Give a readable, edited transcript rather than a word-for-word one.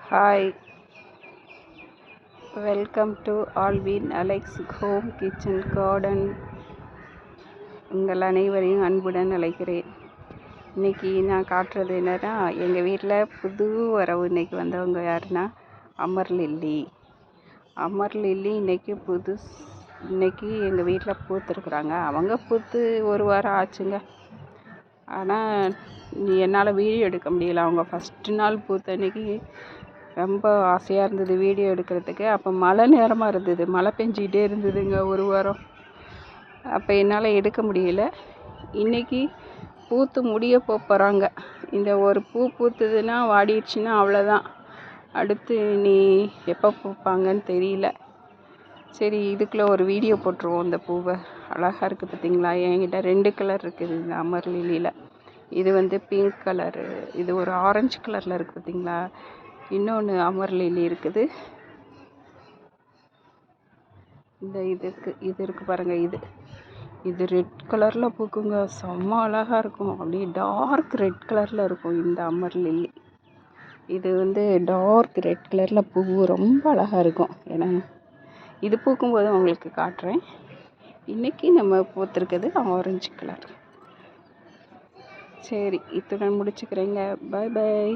Hi, welcome to Alvin Alex home kitchen garden. உங்கள் அனைவரையும் அன்புடன் அழைக்கிறேன். இன்றைக்கி நான் காட்டுறது என்னன்னா, எங்கள் வீட்டில் புது வரவு இன்றைக்கி வந்தவங்க யாருன்னா அமர் லில்லி. இன்றைக்கி இன்றைக்கி எங்கள் வீட்டில் பூத்துருக்குறாங்க. அவங்க பூத்து ஒரு வாரம் ஆச்சுங்க. ஆனால் என்னால் வீடியோ எடுக்க முடியல. அவங்க ஃபஸ்ட்டு நாள் பூத்த அன்றைக்கி ரொம்ப ஆசையாக இருந்தது வீடியோ எடுக்கிறதுக்கு. அப்போ மழை நேரமாக இருந்தது, மழை பெஞ்சிக்கிட்டே இருந்ததுங்க ஒரு வாரம். அப்போ என்னால் எடுக்க முடியல. இன்றைக்கி பூத்து முடிய போகிறாங்க. இந்த ஒரு பூ பூத்துதுன்னா வாடிடுச்சுன்னா அவ்வளோதான். அடுத்து நீ எப்போ பூப்பாங்கன்னு தெரியல. சரி, இதுக்குள்ளே ஒரு வீடியோ போட்டுருவோம். இந்த பூவை அழகாக இருக்குது பார்த்திங்களா? என்கிட்ட 2 கலர் இருக்குது இந்த அமர் லில்லியில். இது பிங்க் கலரு, இது ஒரு ஆரஞ்சு கலரில் இருக்குது பார்த்திங்களா? இன்னொன்று அமர் லில்லி இருக்குது. இது இருக்குது பாருங்கள். இது ரெட் கலரில் பூக்குங்க. செம்ம அழகாக இருக்கும். அப்படியே டார்க் ரெட் கலரில் இருக்கும் இந்த அமர் லில்லி. இது டார்க் ரெட் கலரில் பூ ரொம்ப அழகாக இருக்கும். ஏன்னா இது பூக்கும்போது உங்களுக்கு காட்டுறேன். இன்றைக்கி நம்ம பூத்துருக்குது ஆரஞ்சு கலர். சரி, இத்துடன் முடிச்சுக்கிறேங்க. பாய் பாய்.